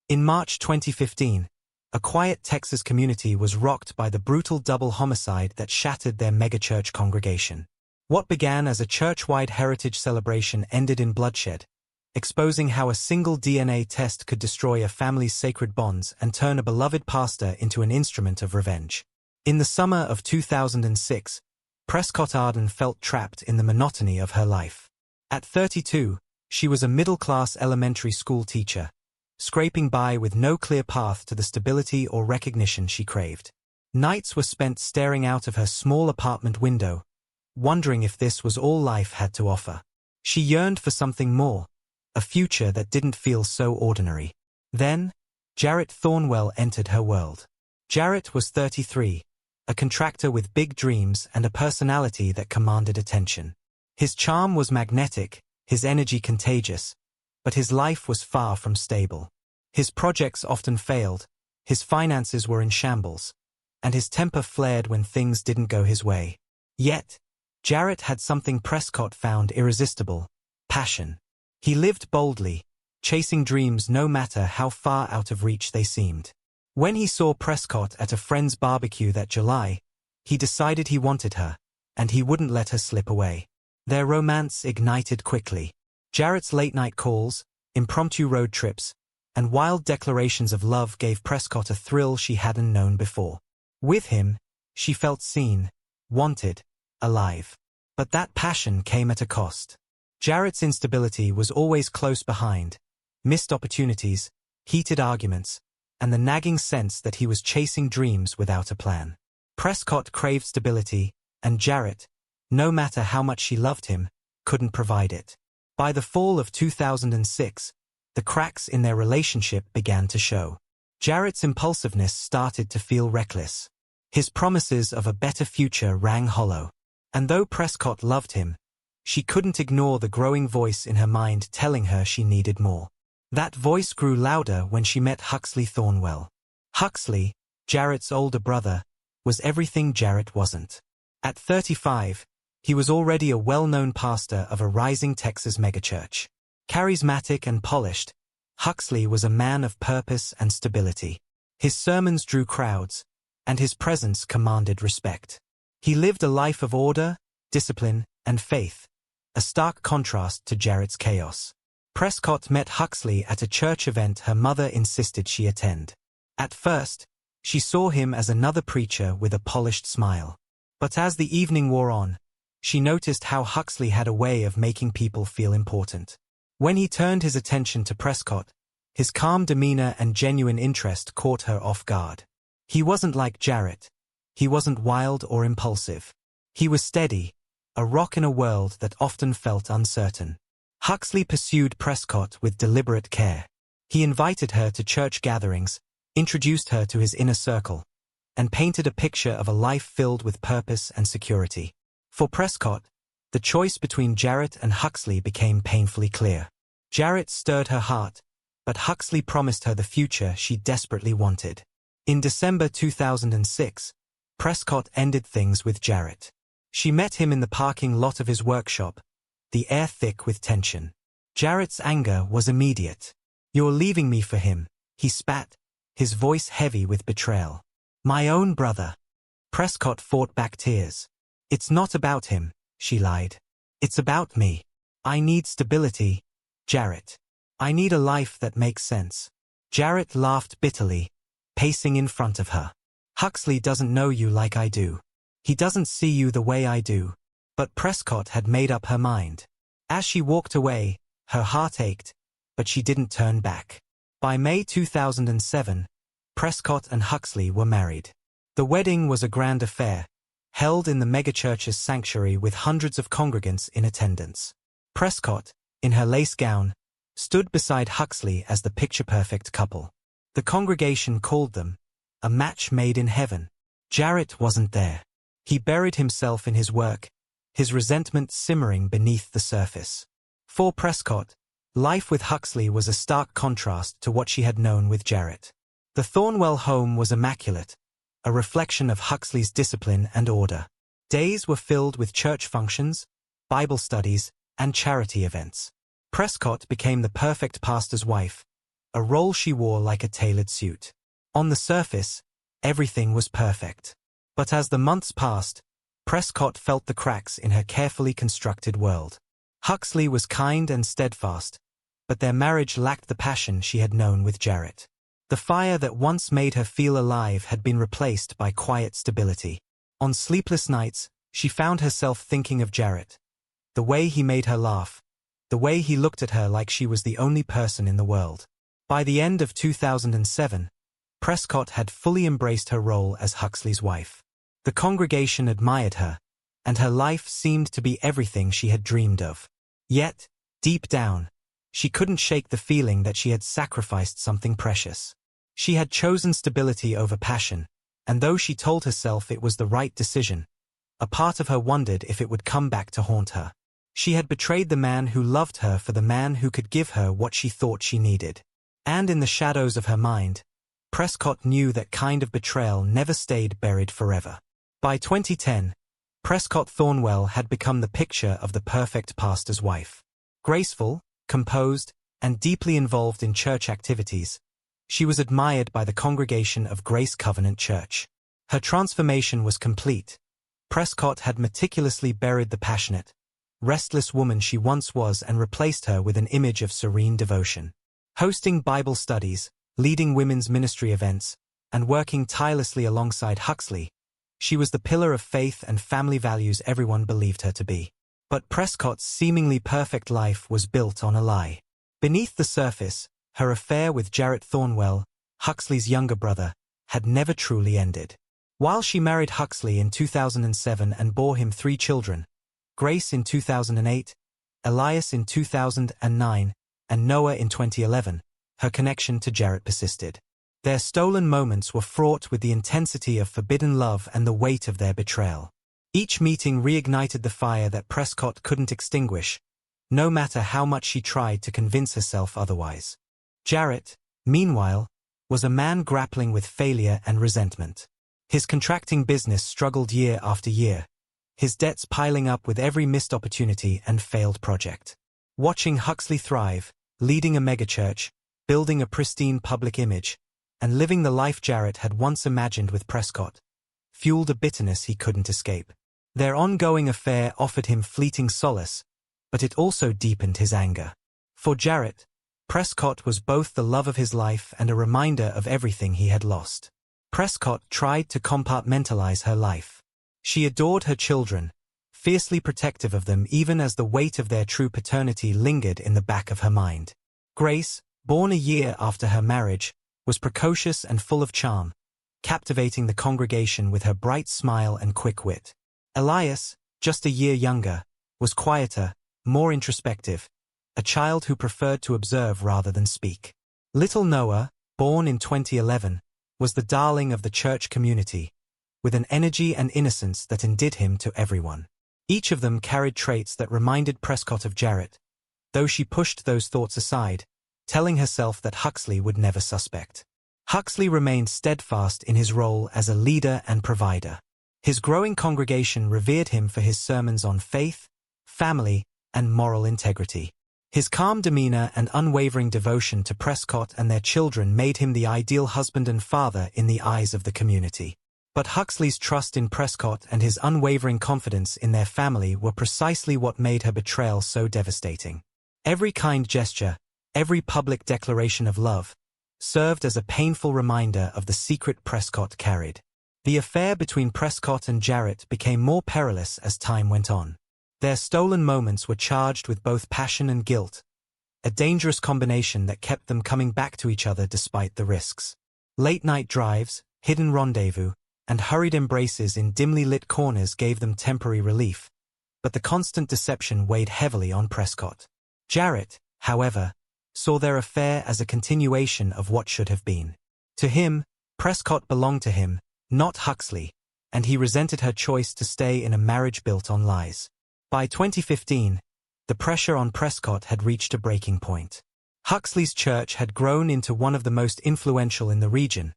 In March 2015, a quiet Texas community was rocked by the brutal double homicide that shattered their megachurch congregation. What began as a church-wide heritage celebration ended in bloodshed, exposing how a single DNA test could destroy a family's sacred bonds and turn a beloved pastor into an instrument of revenge. In the summer of 2006, Prescott Arden felt trapped in the monotony of her life. At 32, she was a middle-class elementary school teacher, scraping by with no clear path to the stability or recognition she craved. Nights were spent staring out of her small apartment window, wondering if this was all life had to offer. She yearned for something more, a future that didn't feel so ordinary. Then, Jarrett Thornwell entered her world. Jarrett was 33, a contractor with big dreams and a personality that commanded attention. His charm was magnetic, his energy contagious, but his life was far from stable. His projects often failed, his finances were in shambles, and his temper flared when things didn't go his way. Yet, Jarrett had something Prescott found irresistible: passion. He lived boldly, chasing dreams no matter how far out of reach they seemed. When he saw Prescott at a friend's barbecue that July, he decided he wanted her, and he wouldn't let her slip away. Their romance ignited quickly. Jarrett's late-night calls, impromptu road trips, and wild declarations of love gave Prescott a thrill she hadn't known before. With him, she felt seen, wanted, alive. But that passion came at a cost. Jarrett's instability was always close behind: missed opportunities, heated arguments, and the nagging sense that he was chasing dreams without a plan. Prescott craved stability, and Jarrett, no matter how much she loved him, couldn't provide it. By the fall of 2006, the cracks in their relationship began to show. Jarrett's impulsiveness started to feel reckless. His promises of a better future rang hollow. And though Prescott loved him, she couldn't ignore the growing voice in her mind telling her she needed more. That voice grew louder when she met Huxley Thornwell. Huxley, Jarrett's older brother, was everything Jarrett wasn't. At 35, he was already a well-known pastor of a rising Texas megachurch. Charismatic and polished, Huxley was a man of purpose and stability. His sermons drew crowds, and his presence commanded respect. He lived a life of order, discipline, and faith, a stark contrast to Jarrett's chaos. Prescott met Huxley at a church event her mother insisted she attend. At first, she saw him as another preacher with a polished smile. But as the evening wore on, she noticed how Huxley had a way of making people feel important. When he turned his attention to Prescott, his calm demeanor and genuine interest caught her off guard. He wasn't like Jarrett. He wasn't wild or impulsive. He was steady, a rock in a world that often felt uncertain. Huxley pursued Prescott with deliberate care. He invited her to church gatherings, introduced her to his inner circle, and painted a picture of a life filled with purpose and security. For Prescott, the choice between Jarrett and Huxley became painfully clear. Jarrett stirred her heart, but Huxley promised her the future she desperately wanted. In December 2006, Prescott ended things with Jarrett. She met him in the parking lot of his workshop, the air thick with tension. Jarrett's anger was immediate. "You're leaving me for him," he spat, his voice heavy with betrayal. "My own brother." Prescott fought back tears. "It's not about him," she lied. "It's about me. I need stability, Jarrett. I need a life that makes sense." Jarrett laughed bitterly, pacing in front of her. "Huxley doesn't know you like I do. He doesn't see you the way I do." But Prescott had made up her mind. As she walked away, her heart ached, but she didn't turn back. By May 2007, Prescott and Huxley were married. The wedding was a grand affair, held in the megachurch's sanctuary with hundreds of congregants in attendance. Prescott, in her lace gown, stood beside Huxley as the picture-perfect couple. The congregation called them a match made in heaven. Jarrett wasn't there. He buried himself in his work, his resentment simmering beneath the surface. For Prescott, life with Huxley was a stark contrast to what she had known with Jarrett. The Thornwell home was immaculate, a reflection of Huxley's discipline and order. Days were filled with church functions, Bible studies, and charity events. Prescott became the perfect pastor's wife, a role she wore like a tailored suit. On the surface, everything was perfect. But as the months passed, Prescott felt the cracks in her carefully constructed world. Huxley was kind and steadfast, but their marriage lacked the passion she had known with Jarrett. The fire that once made her feel alive had been replaced by quiet stability. On sleepless nights, she found herself thinking of Jarrett. The way he made her laugh. The way he looked at her like she was the only person in the world. By the end of 2007, Prescott had fully embraced her role as Huxley's wife. The congregation admired her, and her life seemed to be everything she had dreamed of. Yet, deep down, she couldn't shake the feeling that she had sacrificed something precious. She had chosen stability over passion, and though she told herself it was the right decision, a part of her wondered if it would come back to haunt her. She had betrayed the man who loved her for the man who could give her what she thought she needed. And in the shadows of her mind, Prescott knew that kind of betrayal never stayed buried forever. By 2010, Prescott Thornwell had become the picture of the perfect pastor's wife. Graceful, composed, and deeply involved in church activities, she was admired by the congregation of Grace Covenant Church. Her transformation was complete. Prescott had meticulously buried the passionate, restless woman she once was and replaced her with an image of serene devotion. Hosting Bible studies, leading women's ministry events, and working tirelessly alongside Huxley, she was the pillar of faith and family values everyone believed her to be. But Prescott's seemingly perfect life was built on a lie. Beneath the surface, her affair with Jarrett Thornwell, Huxley's younger brother, had never truly ended. While she married Huxley in 2007 and bore him 3 children, Grace in 2008, Elias in 2009, and Noah in 2011, her connection to Jarrett persisted. Their stolen moments were fraught with the intensity of forbidden love and the weight of their betrayal. Each meeting reignited the fire that Prescott couldn't extinguish, no matter how much she tried to convince herself otherwise. Jarrett, meanwhile, was a man grappling with failure and resentment. His contracting business struggled year after year, his debts piling up with every missed opportunity and failed project. Watching Huxley thrive, leading a megachurch, building a pristine public image, and living the life Jarrett had once imagined with Prescott, fueled a bitterness he couldn't escape. Their ongoing affair offered him fleeting solace, but it also deepened his anger. For Jarrett, Prescott was both the love of his life and a reminder of everything he had lost. Prescott tried to compartmentalize her life. She adored her children, fiercely protective of them even as the weight of their true paternity lingered in the back of her mind. Grace, born a year after her marriage, was precocious and full of charm, captivating the congregation with her bright smile and quick wit. Elias, just a year younger, was quieter, more introspective, a child who preferred to observe rather than speak. Little Noah, born in 2011, was the darling of the church community, with an energy and innocence that endeared him to everyone. Each of them carried traits that reminded Prescott of Jarrett, though she pushed those thoughts aside, telling herself that Huxley would never suspect. Huxley remained steadfast in his role as a leader and provider. His growing congregation revered him for his sermons on faith, family, and moral integrity. His calm demeanor and unwavering devotion to Prescott and their children made him the ideal husband and father in the eyes of the community. But Huxley's trust in Prescott and his unwavering confidence in their family were precisely what made her betrayal so devastating. Every kind gesture, every public declaration of love, served as a painful reminder of the secret Prescott carried. The affair between Prescott and Jarrett became more perilous as time went on. Their stolen moments were charged with both passion and guilt, a dangerous combination that kept them coming back to each other despite the risks. Late-night drives, hidden rendezvous, and hurried embraces in dimly lit corners gave them temporary relief, but the constant deception weighed heavily on Prescott. Jarrett, however, saw their affair as a continuation of what should have been. To him, Prescott belonged to him, not Huxley, and he resented her choice to stay in a marriage built on lies. By 2015, the pressure on Prescott had reached a breaking point. Huxley's church had grown into one of the most influential in the region,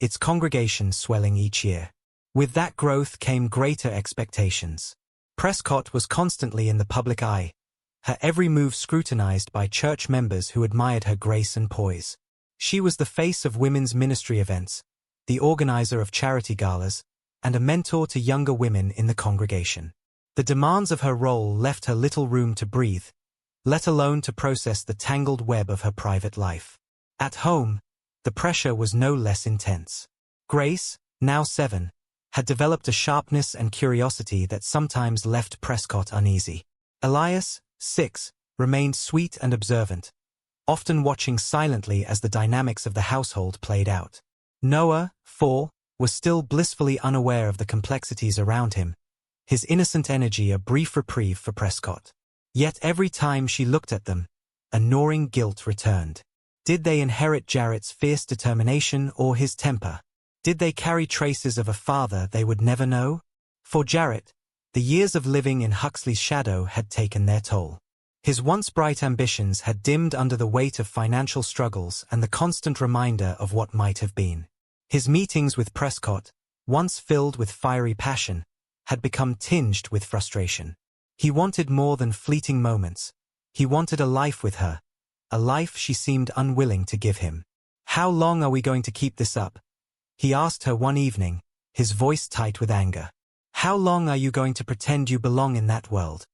its congregation swelling each year. With that growth came greater expectations. Prescott was constantly in the public eye, her every move scrutinized by church members who admired her grace and poise. She was the face of women's ministry events, the organizer of charity galas, and a mentor to younger women in the congregation. The demands of her role left her little room to breathe, let alone to process the tangled web of her private life. At home, the pressure was no less intense. Grace, now 7, had developed a sharpness and curiosity that sometimes left Prescott uneasy. Elias, 6, remained sweet and observant, often watching silently as the dynamics of the household played out. Noah, 4, was still blissfully unaware of the complexities around him, his innocent energy a brief reprieve for Prescott. Yet every time she looked at them, a gnawing guilt returned. Did they inherit Jarrett's fierce determination or his temper? Did they carry traces of a father they would never know? For Jarrett, the years of living in Huxley's shadow had taken their toll. His once bright ambitions had dimmed under the weight of financial struggles and the constant reminder of what might have been. His meetings with Prescott, once filled with fiery passion, had become tinged with frustration. He wanted more than fleeting moments. He wanted a life with her, a life she seemed unwilling to give him. "How long are we going to keep this up?" he asked her one evening, his voice tight with anger. "How long are you going to pretend you belong in that world?"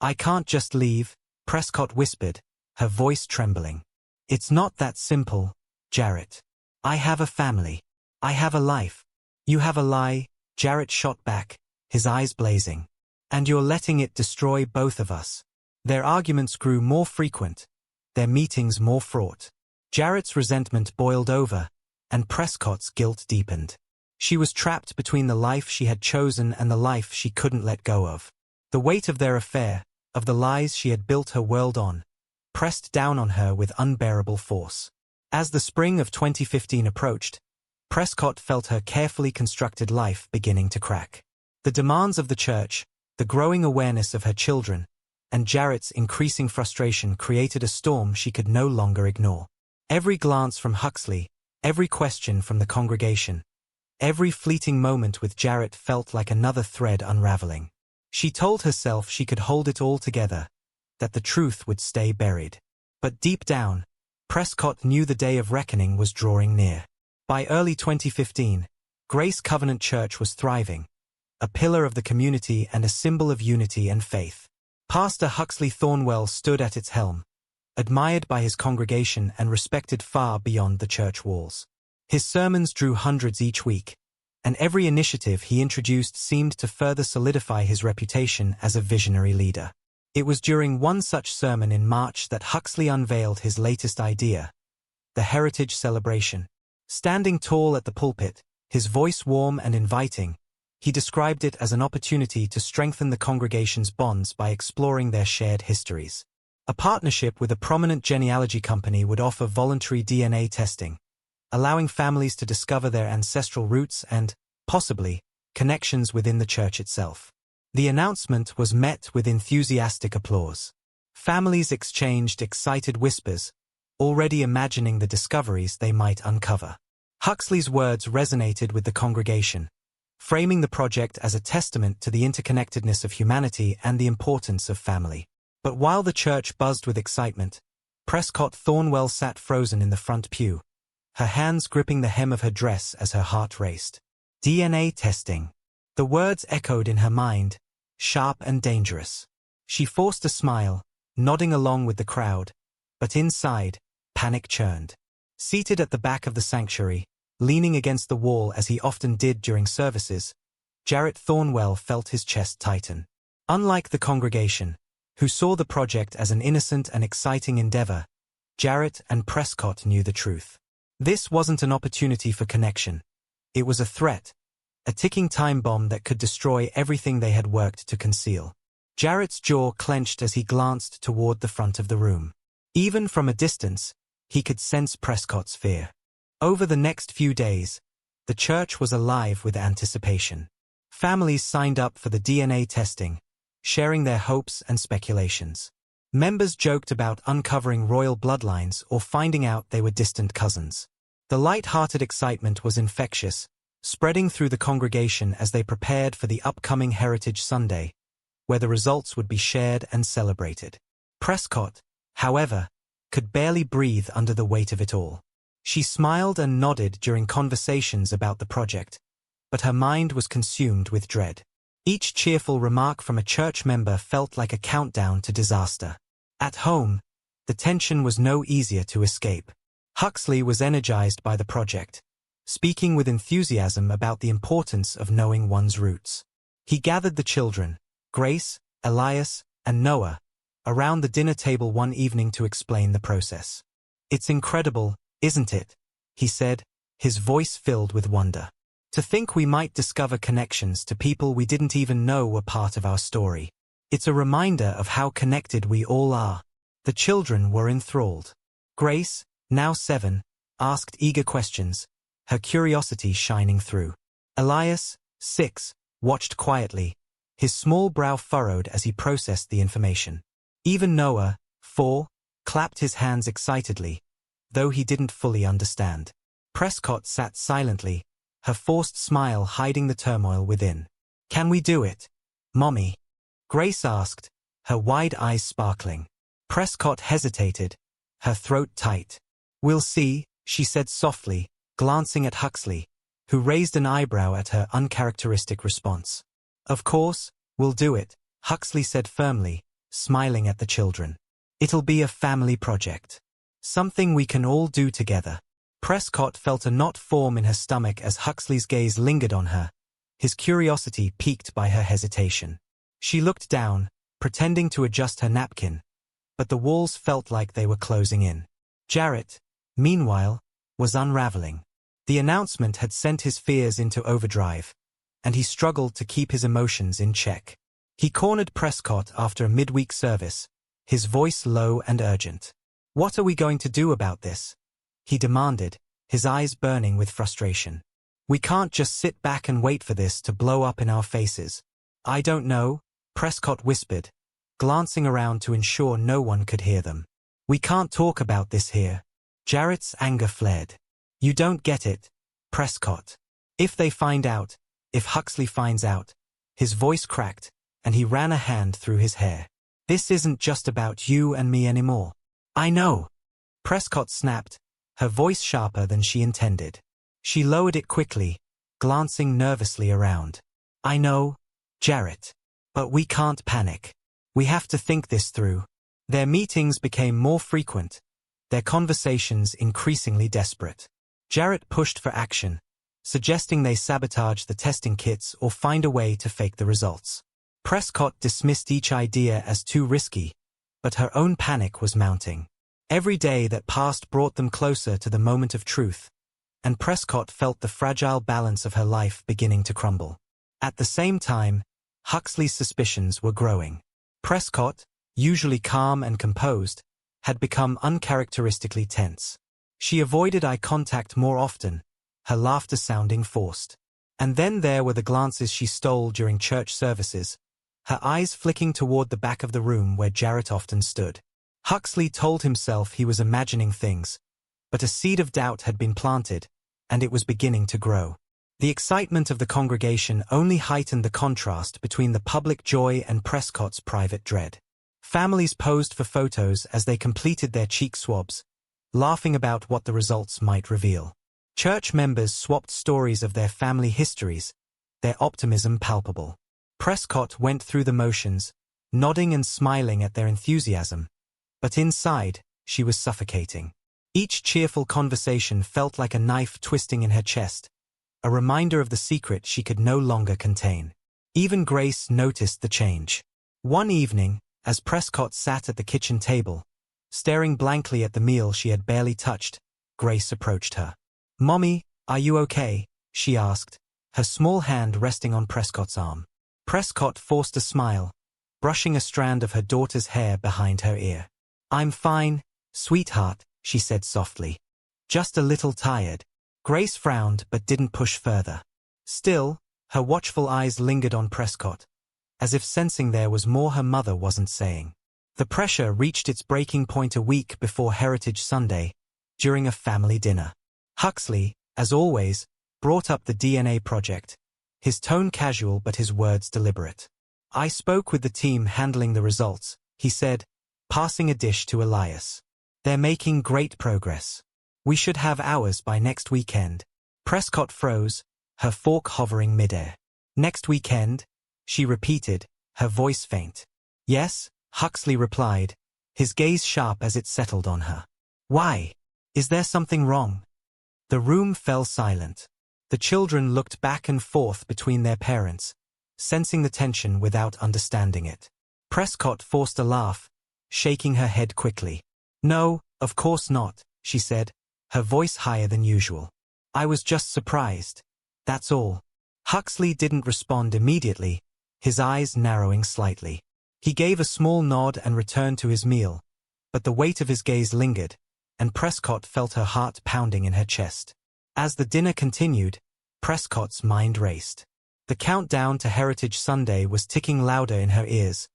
"I can't just leave," Prescott whispered, her voice trembling. "It's not that simple, Jarrett. I have a family. I have a life." "You have a lie," Jarrett shot back, his eyes blazing. "And you're letting it destroy both of us." Their arguments grew more frequent, their meetings more fraught. Jarrett's resentment boiled over, and Prescott's guilt deepened. She was trapped between the life she had chosen and the life she couldn't let go of. The weight of their affair, of the lies she had built her world on, pressed down on her with unbearable force. As the spring of 2015 approached, Prescott felt her carefully constructed life beginning to crack. The demands of the church, the growing awareness of her children, and Jarrett's increasing frustration created a storm she could no longer ignore. Every glance from Huxley, every question from the congregation, every fleeting moment with Jarrett felt like another thread unraveling. She told herself she could hold it all together, that the truth would stay buried. But deep down, Prescott knew the day of reckoning was drawing near. By early 2015, Grace Covenant Church was thriving, a pillar of the community and a symbol of unity and faith. Pastor Huxley Thornwell stood at its helm, admired by his congregation and respected far beyond the church walls. His sermons drew hundreds each week, and every initiative he introduced seemed to further solidify his reputation as a visionary leader. It was during one such sermon in March that Huxley unveiled his latest idea, the Heritage Celebration. Standing tall at the pulpit, his voice warm and inviting, he described it as an opportunity to strengthen the congregation's bonds by exploring their shared histories. A partnership with a prominent genealogy company would offer voluntary DNA testing, allowing families to discover their ancestral roots and, possibly, connections within the church itself. The announcement was met with enthusiastic applause. Families exchanged excited whispers, already imagining the discoveries they might uncover. Huxley's words resonated with the congregation, framing the project as a testament to the interconnectedness of humanity and the importance of family. But while the church buzzed with excitement, Prescott Thornwell sat frozen in the front pew, her hands gripping the hem of her dress as her heart raced. DNA testing. The words echoed in her mind, sharp and dangerous. She forced a smile, nodding along with the crowd, but inside, panic churned. Seated at the back of the sanctuary, leaning against the wall as he often did during services, Jarrett Thornwell felt his chest tighten. Unlike the congregation, who saw the project as an innocent and exciting endeavor, Jarrett and Prescott knew the truth. This wasn't an opportunity for connection. It was a threat, a ticking time bomb that could destroy everything they had worked to conceal. Jarrett's jaw clenched as he glanced toward the front of the room. Even from a distance, he could sense Prescott's fear. Over the next few days, the church was alive with anticipation. Families signed up for the DNA testing, sharing their hopes and speculations. Members joked about uncovering royal bloodlines or finding out they were distant cousins. The light-hearted excitement was infectious, spreading through the congregation as they prepared for the upcoming Heritage Sunday, where the results would be shared and celebrated. Prescott, however, could barely breathe under the weight of it all. She smiled and nodded during conversations about the project, but her mind was consumed with dread. Each cheerful remark from a church member felt like a countdown to disaster. At home, the tension was no easier to escape. Huxley was energized by the project, speaking with enthusiasm about the importance of knowing one's roots. He gathered the children, Grace, Elias, and Noah, around the dinner table one evening to explain the process. "It's incredible, isn't it?" he said, his voice filled with wonder. "To think we might discover connections to people we didn't even know were part of our story. It's a reminder of how connected we all are." The children were enthralled. Grace, now 7, asked eager questions, her curiosity shining through. Elias, 6, watched quietly, his small brow furrowed as he processed the information. Even Noah, 4, clapped his hands excitedly, though he didn't fully understand. Prescott sat silently, her forced smile hiding the turmoil within. "Can we do it, Mommy?" Grace asked, her wide eyes sparkling. Prescott hesitated, her throat tight. "We'll see," she said softly, glancing at Huxley, who raised an eyebrow at her uncharacteristic response. "Of course, we'll do it," Huxley said firmly, smiling at the children. "It'll be a family project. Something we can all do together." Prescott felt a knot form in her stomach as Huxley's gaze lingered on her, his curiosity piqued by her hesitation. She looked down, pretending to adjust her napkin, but the walls felt like they were closing in. Jarrett, meanwhile, was unraveling. The announcement had sent his fears into overdrive, and he struggled to keep his emotions in check. He cornered Prescott after a midweek service, his voice low and urgent. "What are we going to do about this?" he demanded, his eyes burning with frustration. "We can't just sit back and wait for this to blow up in our faces." "I don't know," Prescott whispered, glancing around to ensure no one could hear them. "We can't talk about this here." Jarrett's anger fled. "You don't get it, Prescott. If they find out, if Huxley finds out," his voice cracked, and he ran a hand through his hair. "This isn't just about you and me anymore." "I know," Prescott snapped, her voice sharper than she intended. She lowered it quickly, glancing nervously around. "I know, Jarrett. But we can't panic. We have to think this through." Their meetings became more frequent, their conversations increasingly desperate. Jarrett pushed for action, suggesting they sabotage the testing kits or find a way to fake the results. Prescott dismissed each idea as too risky, but her own panic was mounting. Every day that passed brought them closer to the moment of truth, and Prescott felt the fragile balance of her life beginning to crumble. At the same time, Huxley's suspicions were growing. Prescott, usually calm and composed, had become uncharacteristically tense. She avoided eye contact more often, her laughter sounding forced. And then there were the glances she stole during church services, her eyes flicking toward the back of the room where Jarrett often stood. Huxley told himself he was imagining things, but a seed of doubt had been planted, and it was beginning to grow. The excitement of the congregation only heightened the contrast between the public joy and Prescott's private dread. Families posed for photos as they completed their cheek swabs, laughing about what the results might reveal. Church members swapped stories of their family histories, their optimism palpable. Prescott went through the motions, nodding and smiling at their enthusiasm, but inside, she was suffocating. Each cheerful conversation felt like a knife twisting in her chest, a reminder of the secret she could no longer contain. Even Grace noticed the change. One evening, as Prescott sat at the kitchen table, staring blankly at the meal she had barely touched, Grace approached her. "Mommy, are you okay?" she asked, her small hand resting on Prescott's arm. Prescott forced a smile, brushing a strand of her daughter's hair behind her ear. "I'm fine, sweetheart," she said softly. "Just a little tired." Grace frowned but didn't push further. Still, her watchful eyes lingered on Prescott, as if sensing there was more her mother wasn't saying. The pressure reached its breaking point a week before Heritage Sunday, during a family dinner. Huxley, as always, brought up the DNA project, his tone casual but his words deliberate. "I spoke with the team handling the results," he said, passing a dish to Elias. "They're making great progress. We should have ours by next weekend. Prescott froze, her fork hovering midair. Next weekend? She repeated, her voice faint. Yes, Huxley replied, his gaze sharp as it settled on her. Why? Is there something wrong? The room fell silent. The children looked back and forth between their parents, sensing the tension without understanding it. Prescott forced a laugh, shaking her head quickly. No, of course not, she said, her voice higher than usual. I was just surprised. That's all. Huxley didn't respond immediately, his eyes narrowing slightly. He gave a small nod and returned to his meal, but the weight of his gaze lingered, and Prescott felt her heart pounding in her chest. As the dinner continued, Prescott's mind raced. The countdown to Heritage Sunday was ticking louder in her ears,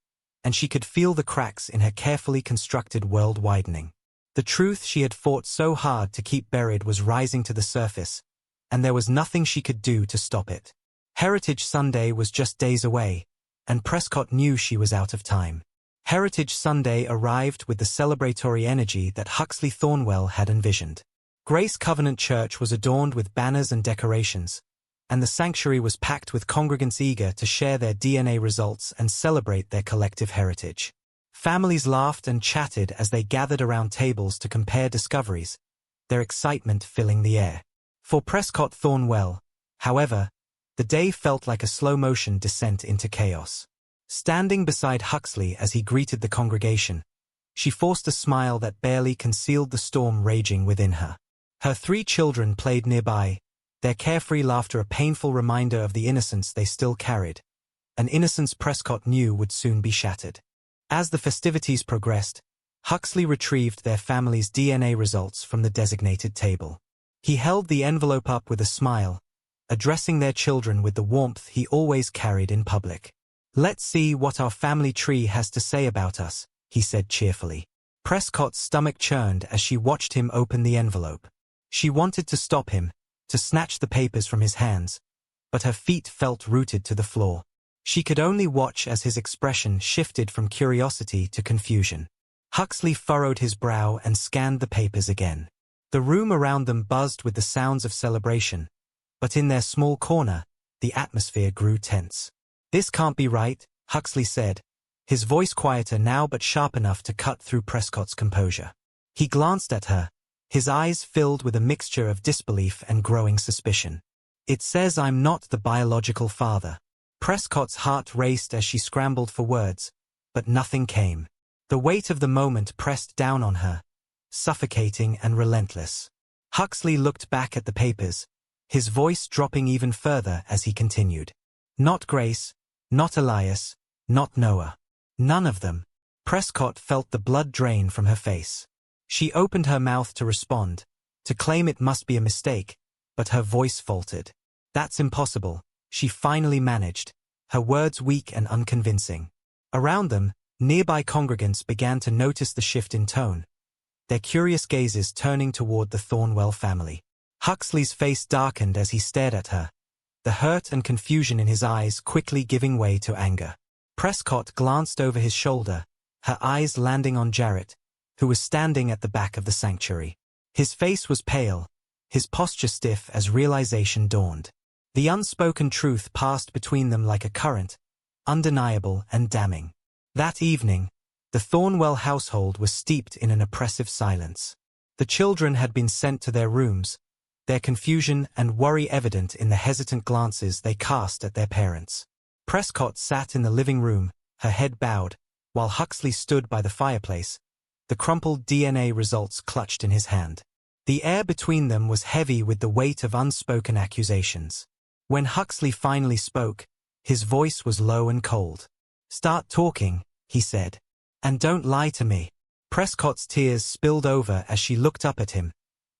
and she could feel the cracks in her carefully constructed world widening. The truth she had fought so hard to keep buried was rising to the surface, and there was nothing she could do to stop it. Heritage Sunday was just days away, and Prescott knew she was out of time. Heritage Sunday arrived with the celebratory energy that Huxley Thornwell had envisioned. Grace Covenant Church was adorned with banners and decorations, and the sanctuary was packed with congregants eager to share their DNA results and celebrate their collective heritage. Families laughed and chatted as they gathered around tables to compare discoveries, their excitement filling the air. For Prescott Thornwell, however, the day felt like a slow-motion descent into chaos. Standing beside Huxley as he greeted the congregation, she forced a smile that barely concealed the storm raging within her. Her 3 children played nearby, their carefree laughter a painful reminder of the innocence they still carried, an innocence Prescott knew would soon be shattered. As the festivities progressed, Huxley retrieved their family's DNA results from the designated table. He held the envelope up with a smile, addressing their children with the warmth he always carried in public. Let's see what our family tree has to say about us, he said cheerfully. Prescott's stomach churned as she watched him open the envelope. She wanted to stop him, to snatch the papers from his hands, but her feet felt rooted to the floor. She could only watch as his expression shifted from curiosity to confusion. Huxley furrowed his brow and scanned the papers again. The room around them buzzed with the sounds of celebration, but in their small corner, the atmosphere grew tense. This can't be right, Huxley said, his voice quieter now but sharp enough to cut through Prescott's composure. He glanced at her, his eyes filled with a mixture of disbelief and growing suspicion. It says I'm not the biological father. Prescott's heart raced as she scrambled for words, but nothing came. The weight of the moment pressed down on her, suffocating and relentless. Huxley looked back at the papers, his voice dropping even further as he continued. Not Grace, not Elias, not Noah. None of them. Prescott felt the blood drain from her face. She opened her mouth to respond, to claim it must be a mistake, but her voice faltered. That's impossible, she finally managed, her words weak and unconvincing. Around them, nearby congregants began to notice the shift in tone, their curious gazes turning toward the Thornwell family. Huxley's face darkened as he stared at her, the hurt and confusion in his eyes quickly giving way to anger. Prescott glanced over his shoulder, her eyes landing on Jarrett, who was standing at the back of the sanctuary. His face was pale, his posture stiff as realization dawned. The unspoken truth passed between them like a current, undeniable and damning. That evening, the Thornwell household was steeped in an oppressive silence. The children had been sent to their rooms, their confusion and worry evident in the hesitant glances they cast at their parents. Prescott sat in the living room, her head bowed, while Huxley stood by the fireplace, the crumpled DNA results clutched in his hand. The air between them was heavy with the weight of unspoken accusations. When Huxley finally spoke, his voice was low and cold. Start talking, he said. And don't lie to me. Prescott's tears spilled over as she looked up at him,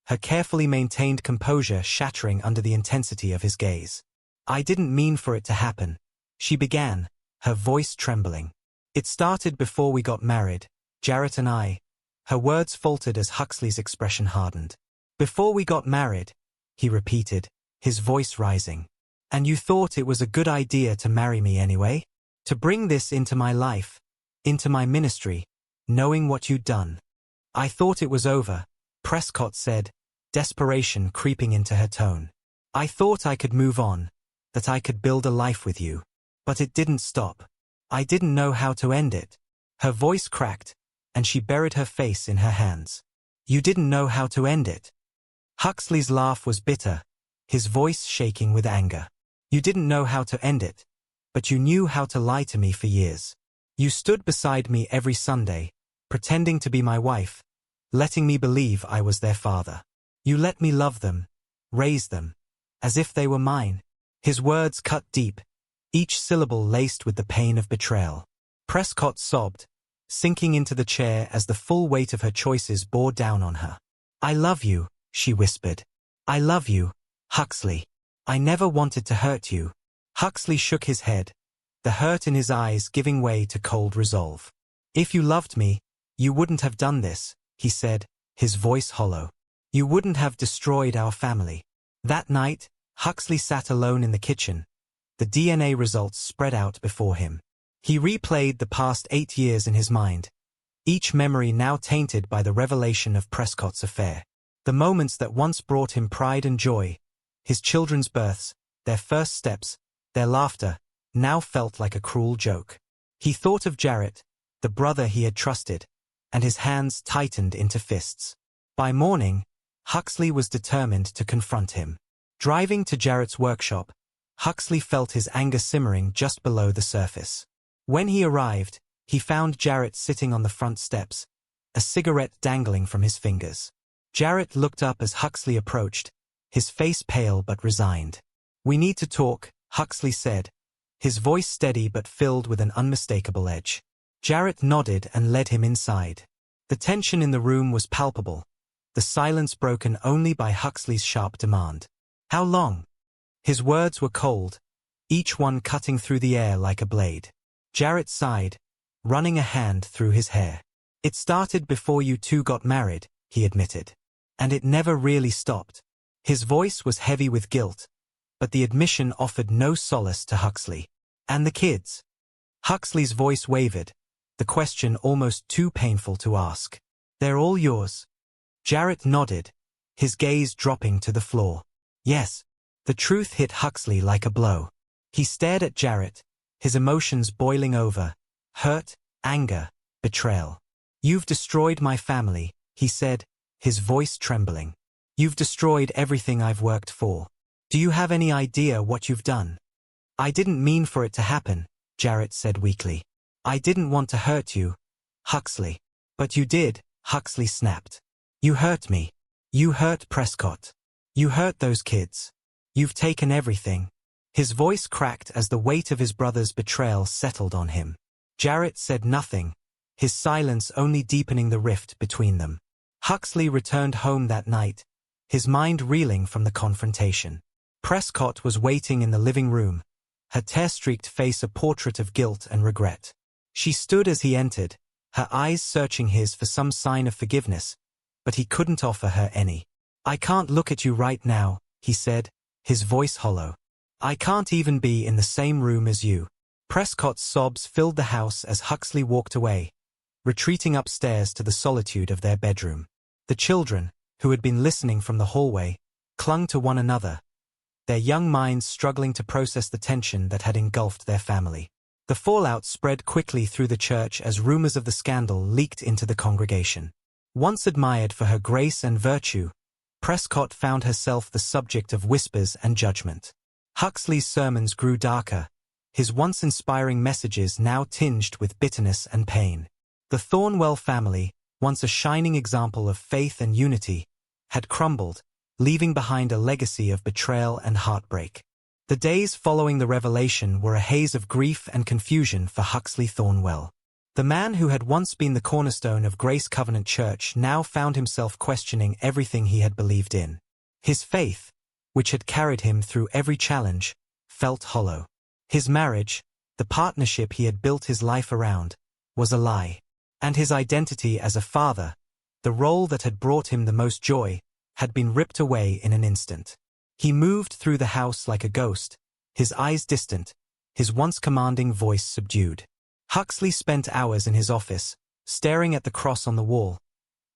her carefully maintained composure shattering under the intensity of his gaze. I didn't mean for it to happen, she began, her voice trembling. It started before we got married, Jarrett and I. Her words faltered as Huxley's expression hardened. Before we got married, he repeated, his voice rising. And you thought it was a good idea to marry me anyway? To bring this into my life, into my ministry, knowing what you'd done. I thought it was over, Prescott said, desperation creeping into her tone. "I thought I could move on, that I could build a life with you. But it didn't stop. I didn't know how to end it." Her voice cracked, and she buried her face in her hands. "You didn't know how to end it." Huxley's laugh was bitter, his voice shaking with anger. "You didn't know how to end it, but you knew how to lie to me for years. You stood beside me every Sunday, pretending to be my wife, letting me believe I was their father. You let me love them, raise them, as if they were mine." His words cut deep, each syllable laced with the pain of betrayal. Prescott sobbed, sinking into the chair as the full weight of her choices bore down on her. "I love you," she whispered. "I love you, Huxley. I never wanted to hurt you." Huxley shook his head, the hurt in his eyes giving way to cold resolve. "If you loved me, you wouldn't have done this," he said, his voice hollow. "You wouldn't have destroyed our family." That night, Huxley sat alone in the kitchen, the DNA results spread out before him. He replayed the past 8 years in his mind, each memory now tainted by the revelation of Prescott's affair. The moments that once brought him pride and joy, his children's births, their first steps, their laughter, now felt like a cruel joke. He thought of Jarrett, the brother he had trusted, and his hands tightened into fists. By morning, Huxley was determined to confront him. Driving to Jarrett's workshop, Huxley felt his anger simmering just below the surface. When he arrived, he found Jarrett sitting on the front steps, a cigarette dangling from his fingers. Jarrett looked up as Huxley approached, his face pale but resigned. "We need to talk," Huxley said, his voice steady but filled with an unmistakable edge. Jarrett nodded and led him inside. The tension in the room was palpable, the silence broken only by Huxley's sharp demand. "How long?" His words were cold, each one cutting through the air like a blade. Jarrett sighed, running a hand through his hair. "It started before you two got married," he admitted. "And it never really stopped." His voice was heavy with guilt, but the admission offered no solace to Huxley. "And the kids?" Huxley's voice wavered, the question almost too painful to ask. "They're all yours." Jarrett nodded, his gaze dropping to the floor. "Yes." The truth hit Huxley like a blow. He stared at Jarrett, his emotions boiling over, hurt, anger, betrayal. "You've destroyed my family," he said, his voice trembling. "You've destroyed everything I've worked for. Do you have any idea what you've done?" "I didn't mean for it to happen," Jarrett said weakly. "I didn't want to hurt you, Huxley." "But you did," Huxley snapped. "You hurt me. You hurt Prescott. You hurt those kids. You've taken everything." His voice cracked as the weight of his brother's betrayal settled on him. Jarrett said nothing, his silence only deepening the rift between them. Huxley returned home that night, his mind reeling from the confrontation. Prescott was waiting in the living room, her tear-streaked face a portrait of guilt and regret. She stood as he entered, her eyes searching his for some sign of forgiveness, but he couldn't offer her any. "I can't look at you right now," he said, his voice hollow. "I can't even be in the same room as you." Prescott's sobs filled the house as Huxley walked away, retreating upstairs to the solitude of their bedroom. The children, who had been listening from the hallway, clung to one another, their young minds struggling to process the tension that had engulfed their family. The fallout spread quickly through the church as rumors of the scandal leaked into the congregation. Once admired for her grace and virtue, Prescott found herself the subject of whispers and judgment. Huxley's sermons grew darker, his once inspiring messages now tinged with bitterness and pain. The Thornwell family, once a shining example of faith and unity, had crumbled, leaving behind a legacy of betrayal and heartbreak. The days following the revelation were a haze of grief and confusion for Huxley Thornwell. The man who had once been the cornerstone of Grace Covenant Church now found himself questioning everything he had believed in. His faith, which had carried him through every challenge, felt hollow. His marriage, the partnership he had built his life around, was a lie. And his identity as a father, the role that had brought him the most joy, had been ripped away in an instant. He moved through the house like a ghost, his eyes distant, his once commanding voice subdued. Huxley spent hours in his office, staring at the cross on the wall,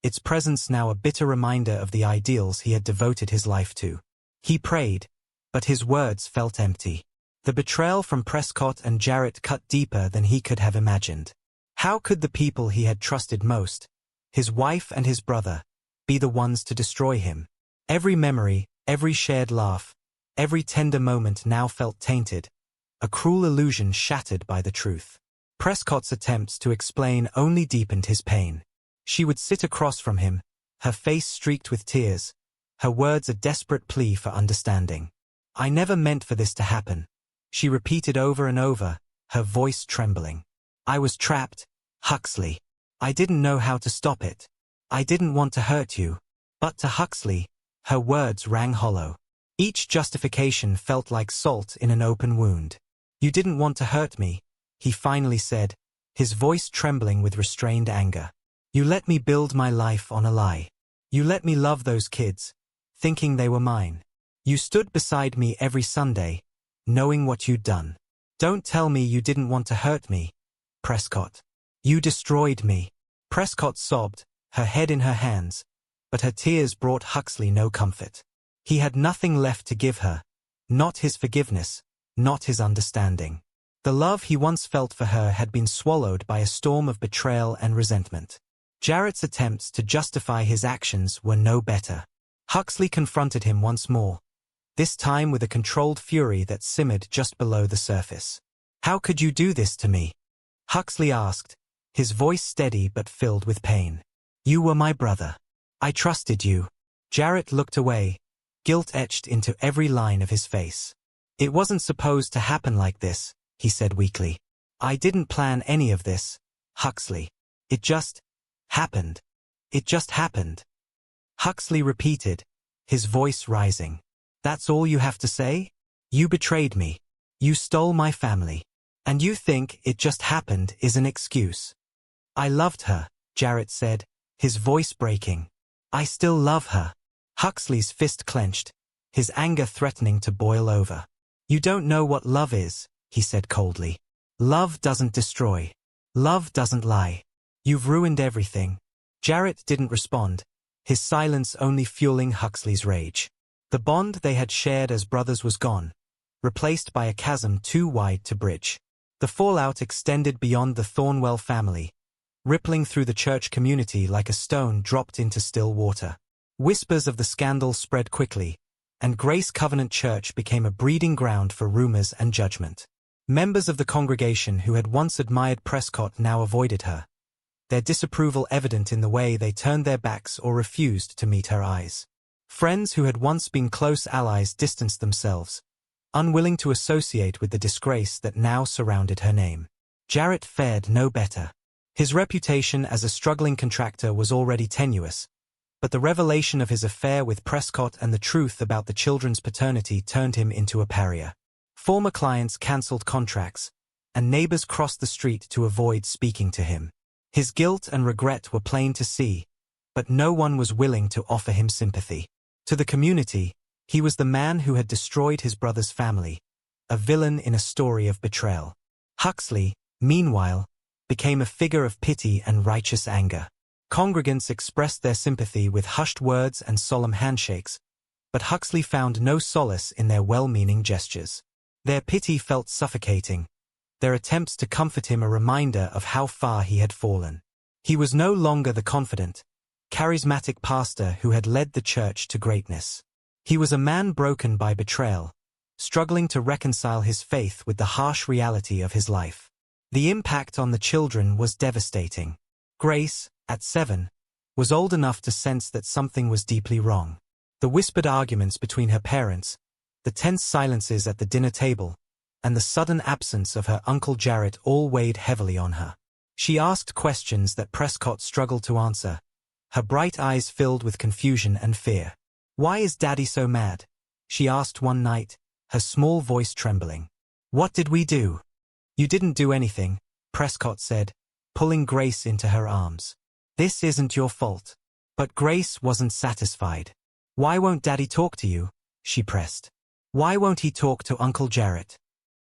its presence now a bitter reminder of the ideals he had devoted his life to. He prayed, but his words felt empty. The betrayal from Prescott and Jarrett cut deeper than he could have imagined. How could the people he had trusted most, his wife and his brother, be the ones to destroy him? Every memory, every shared laugh, every tender moment now felt tainted, a cruel illusion shattered by the truth. Prescott's attempts to explain only deepened his pain. She would sit across from him, her face streaked with tears, her words a desperate plea for understanding. "I never meant for this to happen," she repeated over and over, her voice trembling. "I was trapped, Huxley. I didn't know how to stop it. I didn't want to hurt you." But to Huxley, her words rang hollow. Each justification felt like salt in an open wound. "You didn't want to hurt me," he finally said, his voice trembling with restrained anger. "You let me build my life on a lie. You let me love those kids, thinking they were mine. You stood beside me every Sunday, knowing what you'd done. Don't tell me you didn't want to hurt me, Prescott. You destroyed me." Prescott sobbed, her head in her hands, but her tears brought Huxley no comfort. He had nothing left to give her, not his forgiveness, not his understanding. The love he once felt for her had been swallowed by a storm of betrayal and resentment. Jarrett's attempts to justify his actions were no better. Huxley confronted him once more, this time with a controlled fury that simmered just below the surface. "How could you do this to me?" Huxley asked, his voice steady but filled with pain. "You were my brother. I trusted you." Jarrett looked away, guilt etched into every line of his face. "It wasn't supposed to happen like this," he said weakly. "I didn't plan any of this, Huxley. It just happened. It just happened." Huxley repeated, his voice rising. "That's all you have to say? You betrayed me. You stole my family. And you think it just happened is an excuse?" "I loved her," Jarrett said, his voice breaking. "I still love her." Huxley's fist clenched, his anger threatening to boil over. "You don't know what love is," he said coldly. "Love doesn't destroy. Love doesn't lie. You've ruined everything." Jarrett didn't respond, his silence only fueling Huxley's rage. The bond they had shared as brothers was gone, replaced by a chasm too wide to bridge. The fallout extended beyond the Thornwell family, rippling through the church community like a stone dropped into still water. Whispers of the scandal spread quickly, and Grace Covenant Church became a breeding ground for rumors and judgment. Members of the congregation who had once admired Prescott now avoided her, their disapproval evident in the way they turned their backs or refused to meet her eyes. Friends who had once been close allies distanced themselves, unwilling to associate with the disgrace that now surrounded her name. Jarrett fared no better. His reputation as a struggling contractor was already tenuous, but the revelation of his affair with Prescott and the truth about the children's paternity turned him into a pariah. Former clients cancelled contracts, and neighbors crossed the street to avoid speaking to him. His guilt and regret were plain to see, but no one was willing to offer him sympathy. To the community, he was the man who had destroyed his brother's family, a villain in a story of betrayal. Huxley, meanwhile, became a figure of pity and righteous anger. Congregants expressed their sympathy with hushed words and solemn handshakes, but Huxley found no solace in their well-meaning gestures. Their pity felt suffocating, their attempts to comfort him a reminder of how far he had fallen. He was no longer the confident, charismatic pastor who had led the church to greatness. He was a man broken by betrayal, struggling to reconcile his faith with the harsh reality of his life. The impact on the children was devastating. Grace, at 7, was old enough to sense that something was deeply wrong. The whispered arguments between her parents, the tense silences at the dinner table, and the sudden absence of her Uncle Jarrett all weighed heavily on her. She asked questions that Prescott struggled to answer, her bright eyes filled with confusion and fear. "Why is Daddy so mad?" she asked one night, her small voice trembling. "What did we do?" "You didn't do anything," Prescott said, pulling Grace into her arms. "This isn't your fault." But Grace wasn't satisfied. "Why won't Daddy talk to you?" she pressed. "Why won't he talk to Uncle Jarrett?"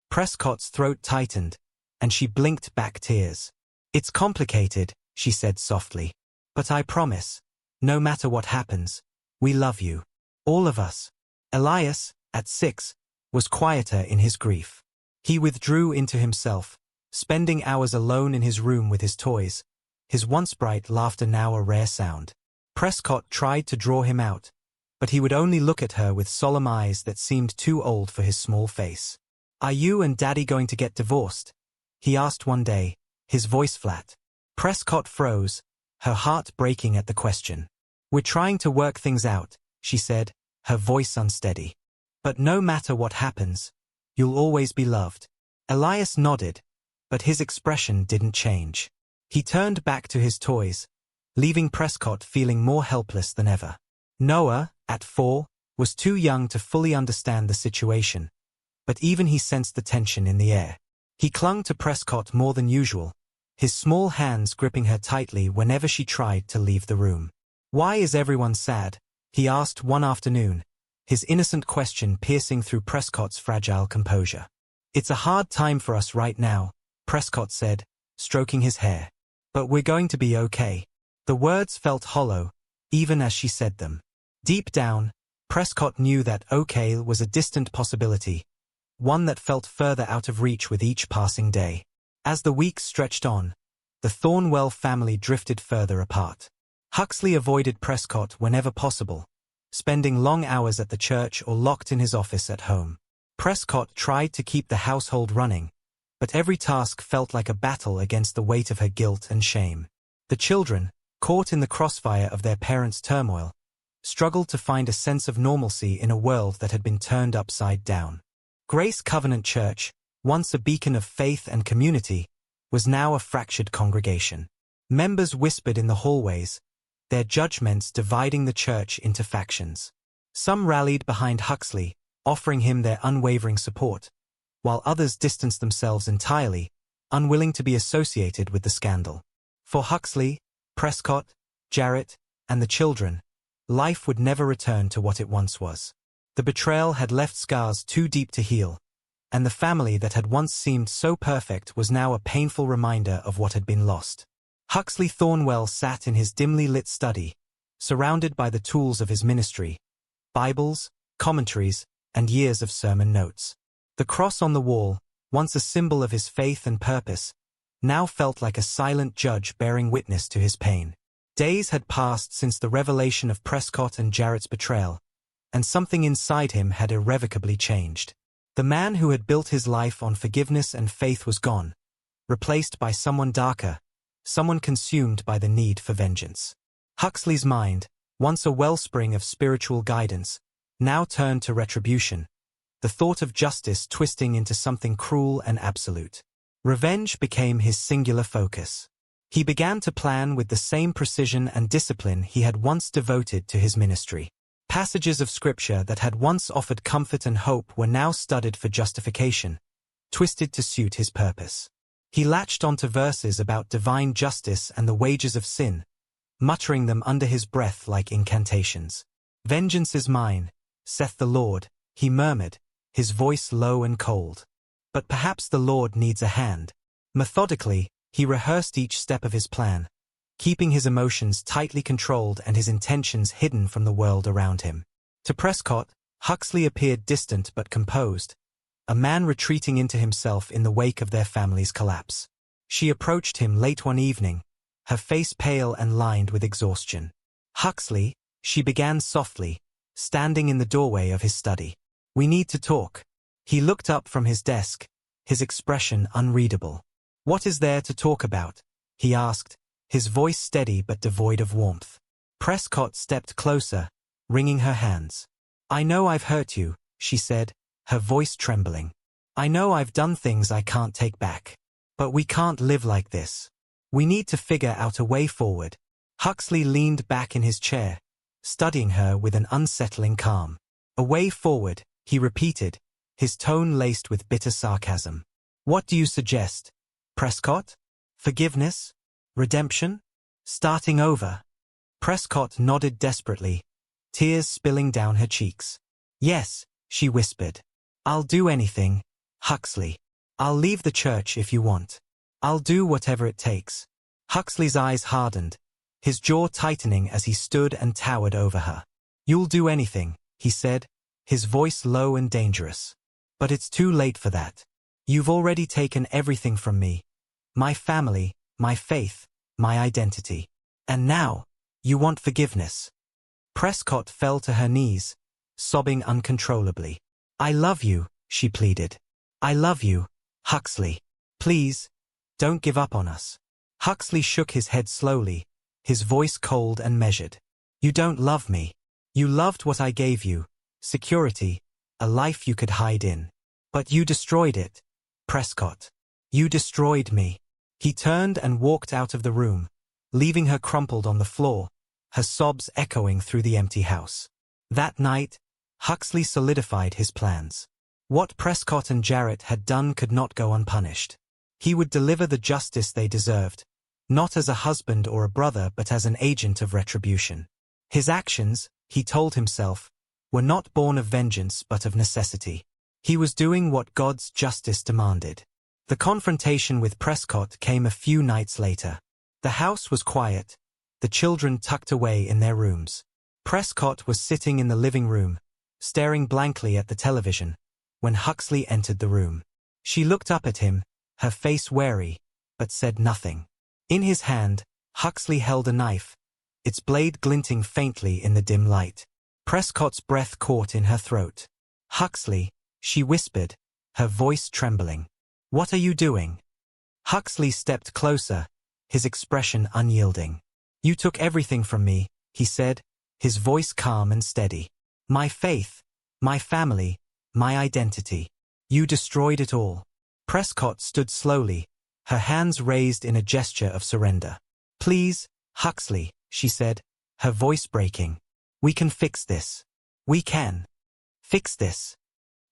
Prescott's throat tightened, and she blinked back tears. "It's complicated," she said softly. But I promise, no matter what happens, we love you. All of us. Elias, at 6, was quieter in his grief. He withdrew into himself, spending hours alone in his room with his toys, his once bright laughter now a rare sound. Prescott tried to draw him out, but he would only look at her with solemn eyes that seemed too old for his small face. "Are you and Daddy going to get divorced?" he asked one day, his voice flat. Prescott froze, her heart breaking at the question. "We're trying to work things out," she said, her voice unsteady. "But no matter what happens, you'll always be loved." Elias nodded, but his expression didn't change. He turned back to his toys, leaving Prescott feeling more helpless than ever. Noah, at 4, was too young to fully understand the situation, but even he sensed the tension in the air. He clung to Prescott more than usual, his small hands gripping her tightly whenever she tried to leave the room. "Why is everyone sad?" he asked one afternoon, his innocent question piercing through Prescott's fragile composure. "It's a hard time for us right now," Prescott said, stroking his hair. "But we're going to be okay." The words felt hollow, even as she said them. Deep down, Prescott knew that okay was a distant possibility, one that felt further out of reach with each passing day. As the weeks stretched on, the Thornwell family drifted further apart. Huxley avoided Prescott whenever possible, spending long hours at the church or locked in his office at home. Prescott tried to keep the household running, but every task felt like a battle against the weight of her guilt and shame. The children, caught in the crossfire of their parents' turmoil, struggled to find a sense of normalcy in a world that had been turned upside down. Grace Covenant Church, once a beacon of faith and community, was now a fractured congregation. Members whispered in the hallways, their judgments dividing the church into factions. Some rallied behind Huxley, offering him their unwavering support, while others distanced themselves entirely, unwilling to be associated with the scandal. For Huxley, Prescott, Jarrett, and the children, life would never return to what it once was. The betrayal had left scars too deep to heal, and the family that had once seemed so perfect was now a painful reminder of what had been lost. Huxley Thornwell sat in his dimly lit study, surrounded by the tools of his ministry, Bibles, commentaries, and years of sermon notes. The cross on the wall, once a symbol of his faith and purpose, now felt like a silent judge bearing witness to his pain. Days had passed since the revelation of Prescott and Jarrett's betrayal, and something inside him had irrevocably changed. The man who had built his life on forgiveness and faith was gone, replaced by someone darker, someone consumed by the need for vengeance. Huxley's mind, once a wellspring of spiritual guidance, now turned to retribution, the thought of justice twisting into something cruel and absolute. Revenge became his singular focus. He began to plan with the same precision and discipline he had once devoted to his ministry. Passages of scripture that had once offered comfort and hope were now studied for justification, twisted to suit his purpose. He latched onto verses about divine justice and the wages of sin, muttering them under his breath like incantations. "Vengeance is mine, saith the Lord," he murmured, his voice low and cold. But perhaps the Lord needs a hand. Methodically, he rehearsed each step of his plan, keeping his emotions tightly controlled and his intentions hidden from the world around him. To Prescott, Huxley appeared distant but composed, a man retreating into himself in the wake of their family's collapse. She approached him late one evening, her face pale and lined with exhaustion. "Huxley," she began softly, standing in the doorway of his study. "We need to talk." He looked up from his desk, his expression unreadable. "What is there to talk about?" he asked, his voice steady but devoid of warmth. Prescott stepped closer, wringing her hands. "I know I've hurt you," she said, her voice trembling. "I know I've done things I can't take back. But we can't live like this. We need to figure out a way forward." Huxley leaned back in his chair, studying her with an unsettling calm. "A way forward," he repeated, his tone laced with bitter sarcasm. "What do you suggest, Prescott? Forgiveness? Redemption? Starting over?" Prescott nodded desperately, tears spilling down her cheeks. "Yes," she whispered. "I'll do anything, Huxley. I'll leave the church if you want. I'll do whatever it takes." Huxley's eyes hardened, his jaw tightening as he stood and towered over her. "You'll do anything," he said, his voice low and dangerous. "But it's too late for that. You've already taken everything from me. My family, my faith, my identity. And now, you want forgiveness." Prescott fell to her knees, sobbing uncontrollably. "I love you," she pleaded. "I love you, Huxley. Please, don't give up on us." Huxley shook his head slowly, his voice cold and measured. "You don't love me. You loved what I gave you, security, a life you could hide in. But you destroyed it, Prescott. You destroyed me." He turned and walked out of the room, leaving her crumpled on the floor, her sobs echoing through the empty house. That night, Huxley solidified his plans. What Prescott and Jarrett had done could not go unpunished. He would deliver the justice they deserved, not as a husband or a brother but as an agent of retribution. His actions, he told himself, were not born of vengeance but of necessity. He was doing what God's justice demanded. The confrontation with Prescott came a few nights later. The house was quiet, the children tucked away in their rooms. Prescott was sitting in the living room, staring blankly at the television, when Huxley entered the room. She looked up at him, her face wary, but said nothing. In his hand, Huxley held a knife, its blade glinting faintly in the dim light. Prescott's breath caught in her throat. "Huxley," she whispered, her voice trembling. "What are you doing?" Huxley stepped closer, his expression unyielding. "You took everything from me," he said, his voice calm and steady. "My faith, my family, my identity. You destroyed it all." Prescott stood slowly, her hands raised in a gesture of surrender. "Please, Huxley," she said, her voice breaking. "We can fix this. We can fix this."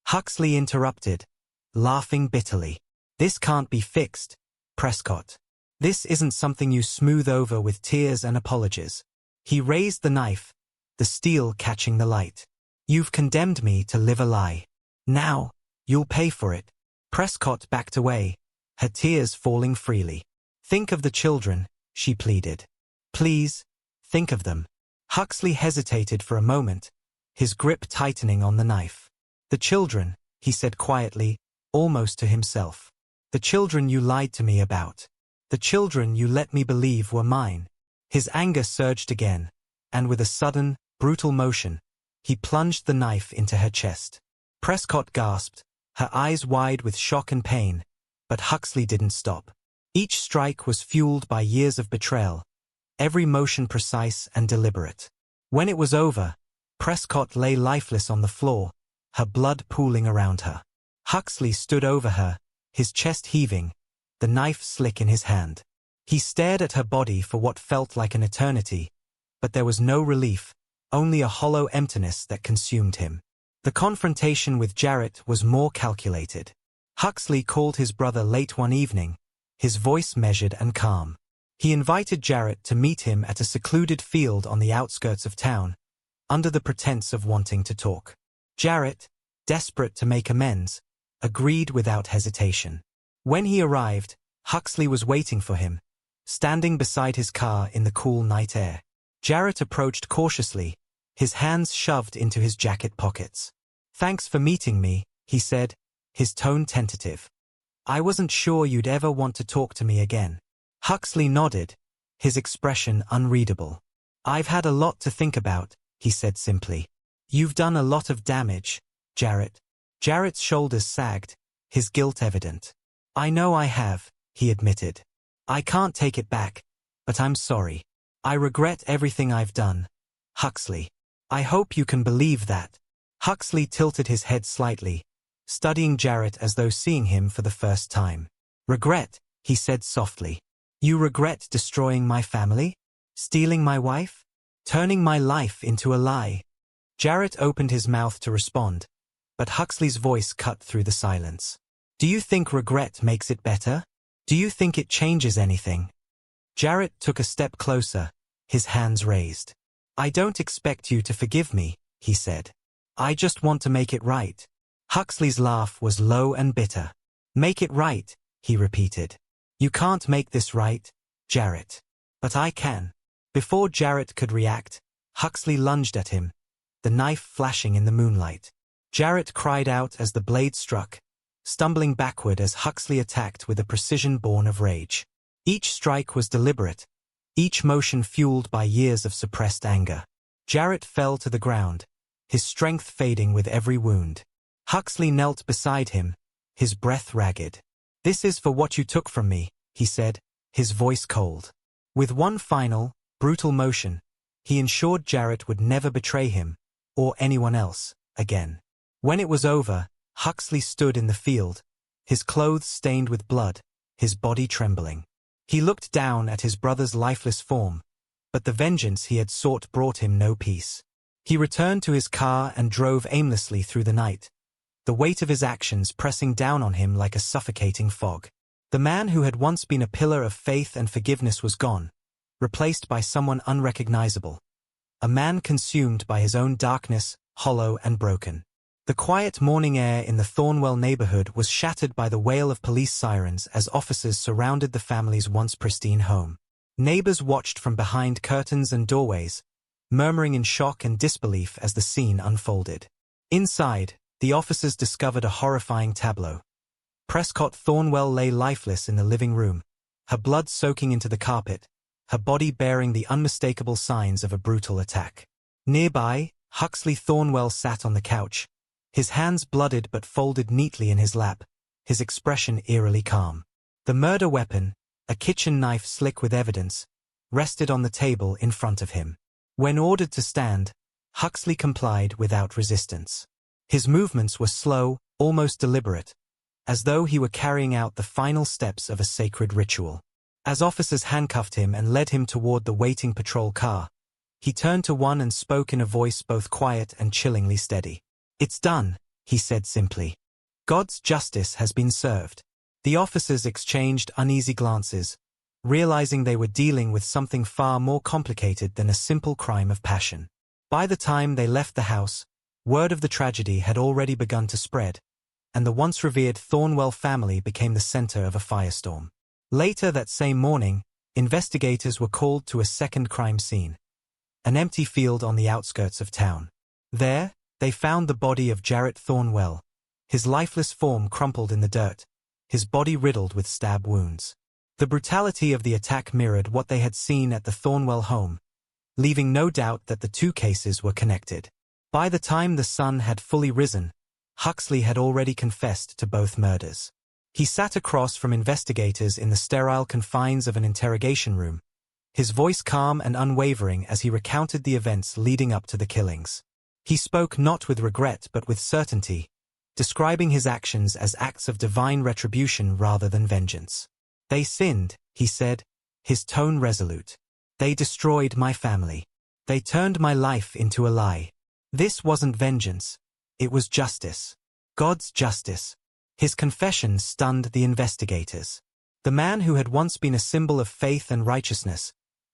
Huxley interrupted, laughing bitterly. "This can't be fixed, Prescott. This isn't something you smooth over with tears and apologies." He raised the knife, the steel catching the light. "You've condemned me to live a lie. Now, you'll pay for it." Prescott backed away, her tears falling freely. "Think of the children," she pleaded. "Please, think of them." Huxley hesitated for a moment, his grip tightening on the knife. "The children," he said quietly, almost to himself. "The children you lied to me about. The children you let me believe were mine." His anger surged again, and with a sudden, brutal motion, he plunged the knife into her chest. Prescott gasped, her eyes wide with shock and pain, but Huxley didn't stop. Each strike was fueled by years of betrayal, every motion precise and deliberate. When it was over, Prescott lay lifeless on the floor, her blood pooling around her. Huxley stood over her, his chest heaving, the knife slick in his hand. He stared at her body for what felt like an eternity, but there was no relief, only a hollow emptiness that consumed him. The confrontation with Jarrett was more calculated. Huxley called his brother late one evening, his voice measured and calm. He invited Jarrett to meet him at a secluded field on the outskirts of town, under the pretense of wanting to talk. Jarrett, desperate to make amends, agreed without hesitation. When he arrived, Huxley was waiting for him, standing beside his car in the cool night air. Jarrett approached cautiously, his hands shoved into his jacket pockets. "Thanks for meeting me," he said, his tone tentative. "I wasn't sure you'd ever want to talk to me again." Huxley nodded, his expression unreadable. "I've had a lot to think about," he said simply. "You've done a lot of damage, Jarrett." Jarrett's shoulders sagged, his guilt evident. "I know I have," he admitted. "I can't take it back, but I'm sorry. I regret everything I've done, Huxley. I hope you can believe that." Huxley tilted his head slightly, studying Jarrett as though seeing him for the first time. "Regret," he said softly. "You regret destroying my family? Stealing my wife? Turning my life into a lie?" Jarrett opened his mouth to respond, but Huxley's voice cut through the silence. "Do you think regret makes it better? Do you think it changes anything?" Jarrett took a step closer, his hands raised. "I don't expect you to forgive me," he said. "I just want to make it right." Huxley's laugh was low and bitter. "Make it right," he repeated. "You can't make this right, Jarrett. But I can." Before Jarrett could react, Huxley lunged at him, the knife flashing in the moonlight. Jarrett cried out as the blade struck, stumbling backward as Huxley attacked with a precision born of rage. Each strike was deliberate, each motion fueled by years of suppressed anger. Jarrett fell to the ground, his strength fading with every wound. Huxley knelt beside him, his breath ragged. "This is for what you took from me," he said, his voice cold. With one final, brutal motion, he ensured Jarrett would never betray him, or anyone else, again. When it was over, Huxley stood in the field, his clothes stained with blood, his body trembling. He looked down at his brother's lifeless form, but the vengeance he had sought brought him no peace. He returned to his car and drove aimlessly through the night, the weight of his actions pressing down on him like a suffocating fog. The man who had once been a pillar of faith and forgiveness was gone, replaced by someone unrecognizable. A man consumed by his own darkness, hollow and broken. The quiet morning air in the Thornwell neighborhood was shattered by the wail of police sirens as officers surrounded the family's once pristine home. Neighbors watched from behind curtains and doorways, murmuring in shock and disbelief as the scene unfolded. Inside, the officers discovered a horrifying tableau. Prescott Thornwell lay lifeless in the living room, her blood soaking into the carpet, her body bearing the unmistakable signs of a brutal attack. Nearby, Huxley Thornwell sat on the couch, his hands blooded but folded neatly in his lap, his expression eerily calm. The murder weapon, a kitchen knife slick with evidence, rested on the table in front of him. When ordered to stand, Huxley complied without resistance. His movements were slow, almost deliberate, as though he were carrying out the final steps of a sacred ritual. As officers handcuffed him and led him toward the waiting patrol car, he turned to one and spoke in a voice both quiet and chillingly steady. "It's done," he said simply. "God's justice has been served." The officers exchanged uneasy glances, realizing they were dealing with something far more complicated than a simple crime of passion. By the time they left the house, word of the tragedy had already begun to spread, and the once revered Thornwell family became the center of a firestorm. Later that same morning, investigators were called to a second crime scene, an empty field on the outskirts of town. There, they found the body of Jarrett Thornwell, his lifeless form crumpled in the dirt, his body riddled with stab wounds. The brutality of the attack mirrored what they had seen at the Thornwell home, leaving no doubt that the two cases were connected. By the time the sun had fully risen, Huxley had already confessed to both murders. He sat across from investigators in the sterile confines of an interrogation room, his voice calm and unwavering as he recounted the events leading up to the killings. He spoke not with regret but with certainty, describing his actions as acts of divine retribution rather than vengeance. "They sinned," he said, his tone resolute. "They destroyed my family. They turned my life into a lie. This wasn't vengeance. It was justice. God's justice." His confession stunned the investigators. The man who had once been a symbol of faith and righteousness,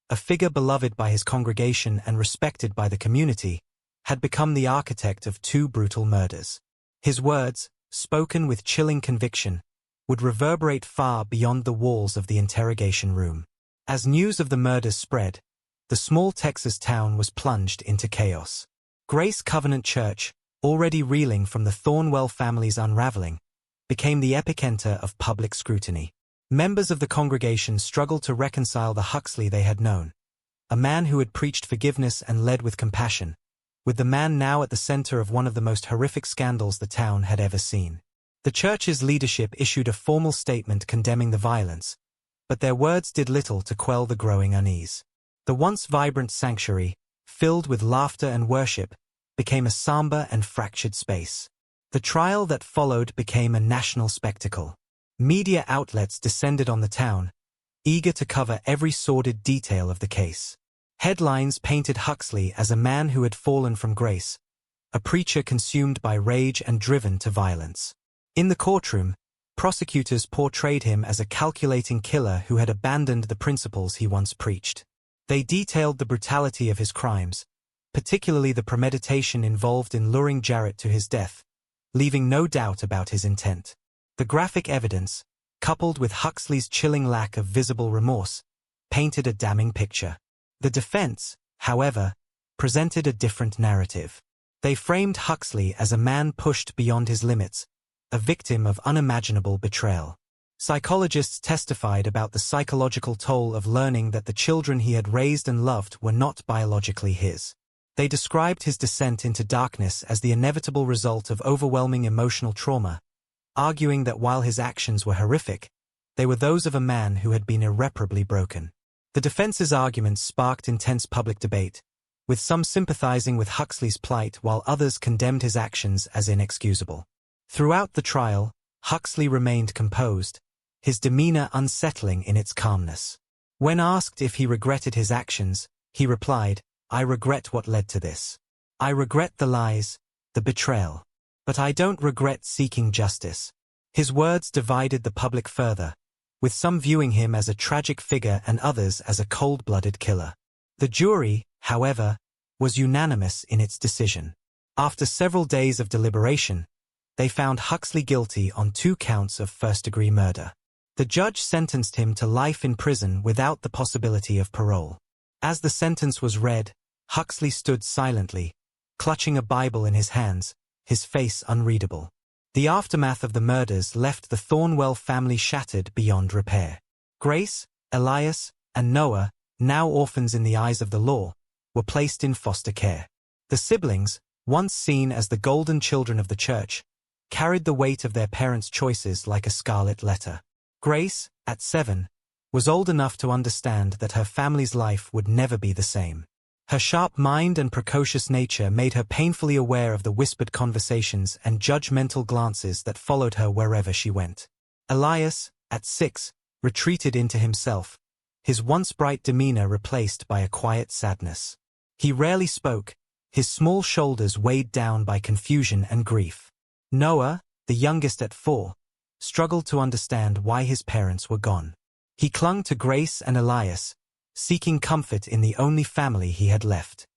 a figure beloved by his congregation and respected by the community, had become the architect of two brutal murders. His words, spoken with chilling conviction, would reverberate far beyond the walls of the interrogation room. As news of the murders spread, the small Texas town was plunged into chaos. Grace Covenant Church, already reeling from the Thornwell family's unraveling, became the epicenter of public scrutiny. Members of the congregation struggled to reconcile the Huxley they had known, a man who had preached forgiveness and led with compassion, with the man now at the center of one of the most horrific scandals the town had ever seen. The church's leadership issued a formal statement condemning the violence, but their words did little to quell the growing unease. The once vibrant sanctuary, filled with laughter and worship, became a somber and fractured space. The trial that followed became a national spectacle. Media outlets descended on the town, eager to cover every sordid detail of the case. Headlines painted Huxley as a man who had fallen from grace, a preacher consumed by rage and driven to violence. In the courtroom, prosecutors portrayed him as a calculating killer who had abandoned the principles he once preached. They detailed the brutality of his crimes, particularly the premeditation involved in luring Jarrett to his death, leaving no doubt about his intent. The graphic evidence, coupled with Huxley's chilling lack of visible remorse, painted a damning picture. The defense, however, presented a different narrative. They framed Huxley as a man pushed beyond his limits, a victim of unimaginable betrayal. Psychologists testified about the psychological toll of learning that the children he had raised and loved were not biologically his. They described his descent into darkness as the inevitable result of overwhelming emotional trauma, arguing that while his actions were horrific, they were those of a man who had been irreparably broken. The defense's arguments sparked intense public debate, with some sympathizing with Huxley's plight while others condemned his actions as inexcusable. Throughout the trial, Huxley remained composed, his demeanor unsettling in its calmness. When asked if he regretted his actions, he replied, "I regret what led to this. I regret the lies, the betrayal. But I don't regret seeking justice." His words divided the public further, with some viewing him as a tragic figure and others as a cold-blooded killer. The jury, however, was unanimous in its decision. After several days of deliberation, they found Huxley guilty on 2 counts of first-degree murder. The judge sentenced him to life in prison without the possibility of parole. As the sentence was read, Huxley stood silently, clutching a Bible in his hands, his face unreadable. The aftermath of the murders left the Thornwell family shattered beyond repair. Grace, Elias, and Noah, now orphans in the eyes of the law, were placed in foster care. The siblings, once seen as the golden children of the church, carried the weight of their parents' choices like a scarlet letter. Grace, at 7, was old enough to understand that her family's life would never be the same. Her sharp mind and precocious nature made her painfully aware of the whispered conversations and judgmental glances that followed her wherever she went. Elias, at 6, retreated into himself, his once bright demeanor replaced by a quiet sadness. He rarely spoke, his small shoulders weighed down by confusion and grief. Noah, the youngest at 4, struggled to understand why his parents were gone. He clung to Grace and Elias, seeking comfort in the only family he had left.